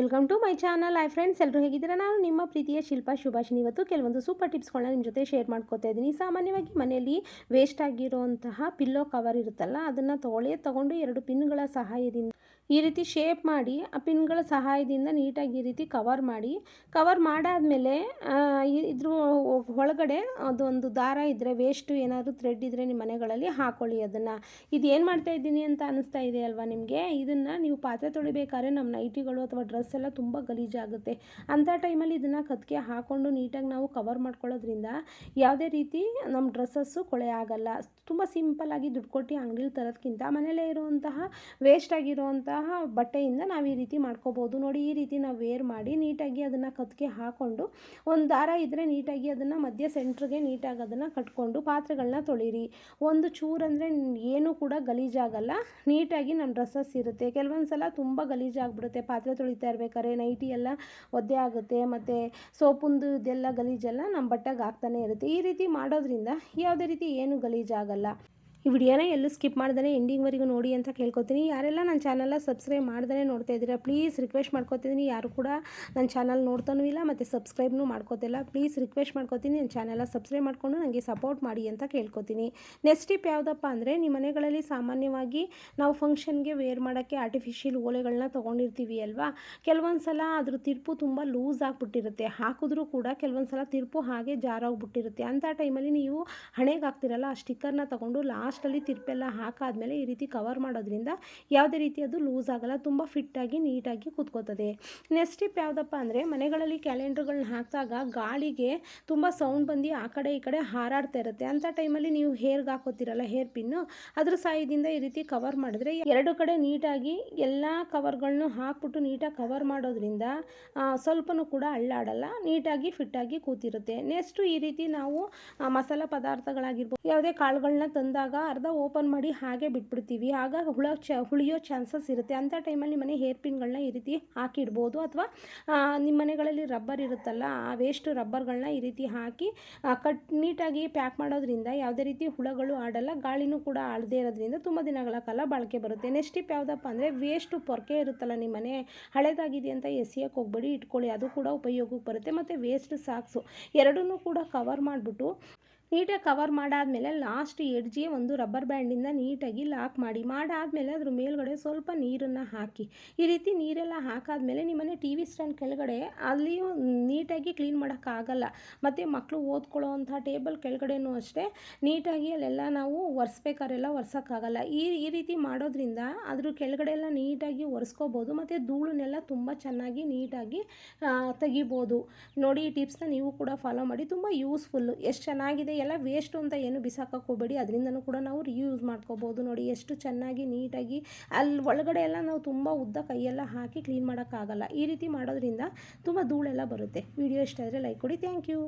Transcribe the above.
Welcome to my channel. Hi friends, ಎಲ್ಲರೂ ಹೇಗಿದ್ದೀರಾ? ನಾನು ನಿಮ್ಮ ಪ್ರೀತಿಯ ಶಿಲ್ಪಾ ಶುಭಾಷಿನಿ. ಇವತ್ತು ಕೆಲವೊಂದು ಸೂಪರ್ ಟಿಪ್ಸ್ಗಳನ್ನ ನಿಮ್ಮ ಜೊತೆ ಶೇರ್ ಮಾಡ್ಕೋತಾ ಇದ್ದೀನಿ. ಸಾಮಾನ್ಯವಾಗಿ ಮನೆಯಲ್ಲಿ ವೇಸ್ಟ್ ಆಗಿರೋಂತಹ ಪಿಲ್ಲೋ ಕವರ್ ಇರುತ್ತಲ್ಲ, ಅದನ್ನು ತಗೊಂಡು 2 ಪಿನ್ಗಳ ಸಹಾಯದಿಂದ ಈ ರೀತಿ ಶೇಪ್ ಮಾಡಿ ಆ ಪಿನ್ಗಳ ಸಹಾಯದಿಂದ ನೀಟಾಗಿ ಈ ರೀತಿ ಕವರ್ ಮಾಡಾದಮೇಲೆ ಇದ್ರ ಒಳಗಡೆ ಅದೊಂದು ದಾರ ಇದ್ದರೆ, ವೇಸ್ಟು ಏನಾದರೂ ಥ್ರೆಡ್ ಇದ್ದರೆ ನಿಮ್ಮ ಮನೆಗಳಲ್ಲಿ ಹಾಕೊಳ್ಳಿ. ಅದನ್ನು ಇದು ಏನು ಮಾಡ್ತಾ ಇದ್ದೀನಿ ಅಂತ ಅನ್ನಿಸ್ತಾ ಇದೆ ಅಲ್ವಾ ನಿಮಗೆ? ಇದನ್ನು ನೀವು ಪಾತ್ರೆ ತೊಳಿಬೇಕಾದ್ರೆ ನಮ್ಮ ನೈಟಿಗಳು ಅಥವಾ ಡ್ರೆಸ್ ಎಲ್ಲ ತುಂಬ ಗಲೀಜಾಗುತ್ತೆ. ಅಂಥ ಟೈಮಲ್ಲಿ ಇದನ್ನು ಕತ್ತಿಗೆ ಹಾಕ್ಕೊಂಡು ನೀಟಾಗಿ ನಾವು ಕವರ್ ಮಾಡ್ಕೊಳ್ಳೋದ್ರಿಂದ ಯಾವುದೇ ರೀತಿ ನಮ್ಮ ಡ್ರೆಸ್ಸಸ್ಸು ಕೊಳೆ ಆಗಲ್ಲ. ತುಂಬ ಸಿಂಪಲ್ಲಾಗಿ ದುಡ್ಡು ಕೊಟ್ಟು ಅಂಗಡಿಲಿ ತರೋದಕ್ಕಿಂತ ಮನೆಯಲ್ಲೇ ಇರುವಂತಹ ವೇಸ್ಟ್ ಆಗಿರುವಂತಹ ಬಟ್ಟೆಯಿಂದ ನಾವು ಈ ರೀತಿ ಮಾಡ್ಕೋಬೋದು. ನೋಡಿ, ಈ ರೀತಿ ನಾವು ವೇರ್ ಮಾಡಿ ನೀಟಾಗಿ ಅದನ್ನು ಕತ್ತಿಗೆ ಹಾಕ್ಕೊಂಡು ಒಂದು ದಾರ ಇದ್ದರೆ ನೀಟಾಗಿ ಅದನ್ನು ಮಧ್ಯ ಸೆಂಟ್ರಿಗೆ ನೀಟಾಗಿ ಅದನ್ನು ಕಟ್ಕೊಂಡು ಪಾತ್ರೆಗಳನ್ನ ತೊಳಿರಿ. ಒಂದು ಚೂರು ಅಂದರೆ ಏನೂ ಕೂಡ ಗಲೀಜಾಗಲ್ಲ, ನೀಟಾಗಿ ನಮ್ಮ ಡ್ರೆಸ್ಸಸ್ ಇರುತ್ತೆ. ಕೆಲವೊಂದು ಸಲ ತುಂಬ ಗಲೀಜಾಗ್ಬಿಡುತ್ತೆ, ಪಾತ್ರೆ ತೊಳಿತಾ ಇರಬೇಕಾದ್ರೆ ನೈಟಿ ಎಲ್ಲ ಒದ್ದೆ ಆಗುತ್ತೆ, ಮತ್ತು ಸೋಪುಂದು ಇದೆಲ್ಲ ಗಲೀಜೆಲ್ಲ ನಮ್ಮ ಬಟ್ಟೆಗೆ ಆಗ್ತಾನೆ ಇರುತ್ತೆ. ಈ ರೀತಿ ಮಾಡೋದ್ರಿಂದ ಯಾವುದೇ ರೀತಿ ಏನು ಗಲೀಜಾಗಲ್ಲ. ಈ ವಿಡಿಯೋನ ಎಲ್ಲೂ ಸ್ಕಿಪ್ ಮಾಡ್ದೇ ಎಂಡಿಂಗ್ವರೆಗೂ ನೋಡಿ ಅಂತ ಕೇಳ್ಕೊತೀನಿ. ಯಾರೆಲ್ಲ ನನ್ನ ಚಾನಲ್ನ ಸಬ್ಸ್ಕ್ರೈಬ್ ಮಾಡ್ದೇ ನೋಡ್ತಾ ಇದ್ದೀರಾ, ಪ್ಲೀಸ್ ರಿಕ್ವೆಸ್ಟ್ ಮಾಡ್ಕೊತಿದ್ದೀನಿ. ಯಾರು ಕೂಡ ನನ್ನ ಚಾನಲ್ ನೋಡ್ತಾನೂ ಇಲ್ಲ ಮತ್ತು ಸಬ್ಸ್ಕ್ರೈಬ್ನೂ ಮಾಡ್ಕೋತಿಲ್ಲ. ಪ್ಲೀಸ್ ರಿಕ್ವೆಸ್ಟ್ ಮಾಡ್ಕೊತೀನಿ, ನನ್ನ ಚಾನಲ್ನ ಸಬ್ಸ್ಕ್ರೈಬ್ ಮಾಡಿಕೊಂಡು ನನಗೆ ಸಪೋರ್ಟ್ ಮಾಡಿ ಅಂತ ಕೇಳ್ಕೊತೀನಿ. ನೆಕ್ಸ್ಟ್ ಟಿಪ್ ಯಾವುದಪ್ಪ ಅಂದರೆ, ನಿಮ್ಮ ಮನೆಗಳಲ್ಲಿ ಸಾಮಾನ್ಯವಾಗಿ ನಾವು ಫಂಕ್ಷನ್ಗೆ ವೇರ್ ಮಾಡೋಕ್ಕೆ ಆರ್ಟಿಫಿಷಿಯಲ್ ಓಲೆಗಳನ್ನ ತೊಗೊಂಡಿರ್ತೀವಿ ಅಲ್ವಾ? ಕೆಲವೊಂದು ಸಲ ಅದ್ರ ತಿರುಪು ತುಂಬ ಲೂಸ್ ಆಗಿಬಿಟ್ಟಿರುತ್ತೆ, ಹಾಕಿದ್ರೂ ಕೂಡ ಕೆಲವೊಂದು ಸಲ ತಿರುಪು ಹಾಗೆ ಜಾರೋಗ್ಬಿಟ್ಟಿರುತ್ತೆ. ಅಂಥ ಟೈಮಲ್ಲಿ ನೀವು ಹಣೆಗೆ ಹಾಕ್ತಿರಲ್ಲ, ಆ ಸ್ಟಿಕ್ಕರ್ನ ತೊಗೊಂಡು ಲಾಸ್ಟಲ್ಲಿ ತಿರುಪೆಲ್ಲ ಹಾಕಾದ್ಮೇಲೆ ಈ ರೀತಿ ಕವರ್ ಮಾಡೋದ್ರಿಂದ ಯಾವುದೇ ರೀತಿ ಅದು ಲೂಸ್ ಆಗಲ್ಲ, ತುಂಬ ಫಿಟ್ಟಾಗಿ ನೀಟಾಗಿ ಕೂತ್ಕೋತದೆ. ನೆಕ್ಸ್ಟ್ ಟಿಪ್ ಯಾವುದಪ್ಪ ಅಂದರೆ, ಮನೆಗಳಲ್ಲಿ ಕ್ಯಾಲೆಂಡರ್ಗಳನ್ನ ಹಾಕಿದಾಗ ಗಾಳಿಗೆ ತುಂಬ ಸೌಂಡ್ ಬಂದು ಆ ಕಡೆ ಈ ಕಡೆ ಹಾರಾಡ್ತಾ ಇರುತ್ತೆ. ಅಂಥ ಟೈಮಲ್ಲಿ ನೀವು ಹೇರ್ಗೆ ಹಾಕೋತಿರಲ್ಲ ಹೇರ್ ಪಿನ್ನು, ಅದ್ರ ಸಹಾಯದಿಂದ ಈ ರೀತಿ ಕವರ್ ಮಾಡಿದ್ರೆ 2 ಕಡೆ ನೀಟಾಗಿ ಎಲ್ಲ ಕವರ್ಗಳನ್ನೂ ಹಾಕ್ಬಿಟ್ಟು ನೀಟಾಗಿ ಕವರ್ ಮಾಡೋದ್ರಿಂದ ಸ್ವಲ್ಪನೂ ಕೂಡ ಅಳ್ಳಾಡಲ್ಲ, ನೀಟಾಗಿ ಫಿಟ್ಟಾಗಿ ಕೂತಿರುತ್ತೆ. ನೆಕ್ಸ್ಟು ಈ ರೀತಿ ನಾವು ಮಸಾಲ ಪದಾರ್ಥಗಳಾಗಿರ್ಬೋದು, ಯಾವುದೇ ಕಾಳುಗಳನ್ನ ತಂದಾಗ ಅರ್ಧ ಓಪನ್ ಮಾಡಿ ಹಾಗೆ ಬಿಟ್ಬಿಡ್ತೀವಿ, ಆಗ ಹುಳಿಯೋ ಚಾನ್ಸಸ್ ಇರುತ್ತೆ. ಅಂಥ ಟೈಮಲ್ಲಿ ಮನೆ ಹೇರ್ ಪಿನ್ಗಳನ್ನ ಈ ರೀತಿ ಹಾಕಿಡ್ಬೋದು. ಅಥವಾ ನಿಮ್ಮ ಮನೆಗಳಲ್ಲಿ ರಬ್ಬರ್ ಇರುತ್ತಲ್ಲ, ಆ ವೇಸ್ಟ್ ರಬ್ಬರ್ಗಳನ್ನ ಈ ರೀತಿ ಹಾಕಿ ನೀಟಾಗಿ ಪ್ಯಾಕ್ ಮಾಡೋದ್ರಿಂದ ಯಾವುದೇ ರೀತಿ ಹುಳಗಳು ಆಡಲ್ಲ, ಗಾಳಿನೂ ಕೂಡ ಆಡದೇ ಇರೋದ್ರಿಂದ ತುಂಬ ದಿನಗಳ ಕಾಲ ಬಾಳಿಕೆ ಬರುತ್ತೆ. ನೆಕ್ಸ್ಟ್ ಟಿಪ್ ಯಾವುದಪ್ಪ ಅಂದರೆ, ವೇಸ್ಟು ಪೊರ್ಕೆ ಇರುತ್ತಲ್ಲ ನಿಮ್ಮ ಮನೆ, ಹಳೇದಾಗಿದೆ ಅಂತ ಎಸೆಯೋಕ್ಕೆ ಹೋಗ್ಬೇಡಿ, ಇಟ್ಕೊಳ್ಳಿ, ಅದು ಕೂಡ ಉಪಯೋಗಕ್ಕೆ ಬರುತ್ತೆ. ಮತ್ತು ವೇಸ್ಟ್ ಸಾಕ್ಸು ಎರಡನ್ನೂ ಕೂಡ ಕವರ್ ಮಾಡಿಬಿಟ್ಟು ನೀಟಾಗಿ ಕವರ್ ಮಾಡಾದಮೇಲೆ ಲಾಸ್ಟ್ ಎಡ್ಜಿಗೆ ಒಂದು ರಬ್ಬರ್ ಬ್ಯಾಂಡಿಂದ ನೀಟಾಗಿ ಲಾಕ್ ಮಾಡಾದಮೇಲೆ ಅದ್ರ ಮೇಲ್ಗಡೆ ಸ್ವಲ್ಪ ನೀರನ್ನು ಹಾಕಿ. ಈ ರೀತಿ ನೀರೆಲ್ಲ ಹಾಕಾದ್ಮೇಲೆ ನಿಮ್ಮನೆ ಟಿ ವಿ ಸ್ಟ್ಯಾಂಡ್ ಕೆಳಗಡೆ ಅಲ್ಲಿಯೂ ನೀಟಾಗಿ ಕ್ಲೀನ್ ಮಾಡೋಕ್ಕಾಗಲ್ಲ. ಮತ್ತು ಮಕ್ಕಳು ಓದ್ಕೊಳ್ಳೋ ಅಂಥ ಟೇಬಲ್ ಕೆಳಗಡೆನೂ ಅಷ್ಟೇ ನೀಟಾಗಿ ಅಲ್ಲೆಲ್ಲ ನಾವು ಒರೆಸ್ಬೇಕಾರೆಲ್ಲ ಒರೆಸೋಕ್ಕಾಗಲ್ಲ. ಈ ರೀತಿ ಮಾಡೋದ್ರಿಂದ ಅದ್ರ ಕೆಳಗಡೆ ಎಲ್ಲ ನೀಟಾಗಿ ಒರೆಸ್ಕೋಬೋದು, ಮತ್ತು ಧೂಳನ್ನೆಲ್ಲ ತುಂಬ ಚೆನ್ನಾಗಿ ನೀಟಾಗಿ ತೆಗಿಬೋದು. ನೋಡಿ, ಈ ಟಿಪ್ಸ್ನ ನೀವು ಕೂಡ ಫಾಲೋ ಮಾಡಿ, ತುಂಬ ಯೂಸ್ಫುಲ್ಲು. ಎಷ್ಟು ಚೆನ್ನಾಗಿದೆ, ಎಲ್ಲ ವೇಸ್ಟು ಅಂತ ಏನು ಬಿಸಾಕೋಕ್ಕೆ ಹೋಗಬೇಡಿ, ಅದರಿಂದನೂ ಕೂಡ ನಾವು ರಿಯೂಸ್ ಮಾಡ್ಕೋಬೋದು. ನೋಡಿ ಎಷ್ಟು ಚೆನ್ನಾಗಿ ನೀಟಾಗಿ ಅಲ್ಲಿ ಒಳಗಡೆ ಎಲ್ಲ ನಾವು ತುಂಬ ಉದ್ದ ಕೈಯೆಲ್ಲ ಹಾಕಿ ಕ್ಲೀನ್ ಮಾಡೋಕ್ಕಾಗಲ್ಲ. ಈ ರೀತಿ ಮಾಡೋದ್ರಿಂದ ತುಂಬ ಧೂಳೆಲ್ಲ ಬರುತ್ತೆ. ವಿಡಿಯೋ ಇಷ್ಟ ಆದರೆ ಲೈಕ್ ಕೊಡಿ. Thank you.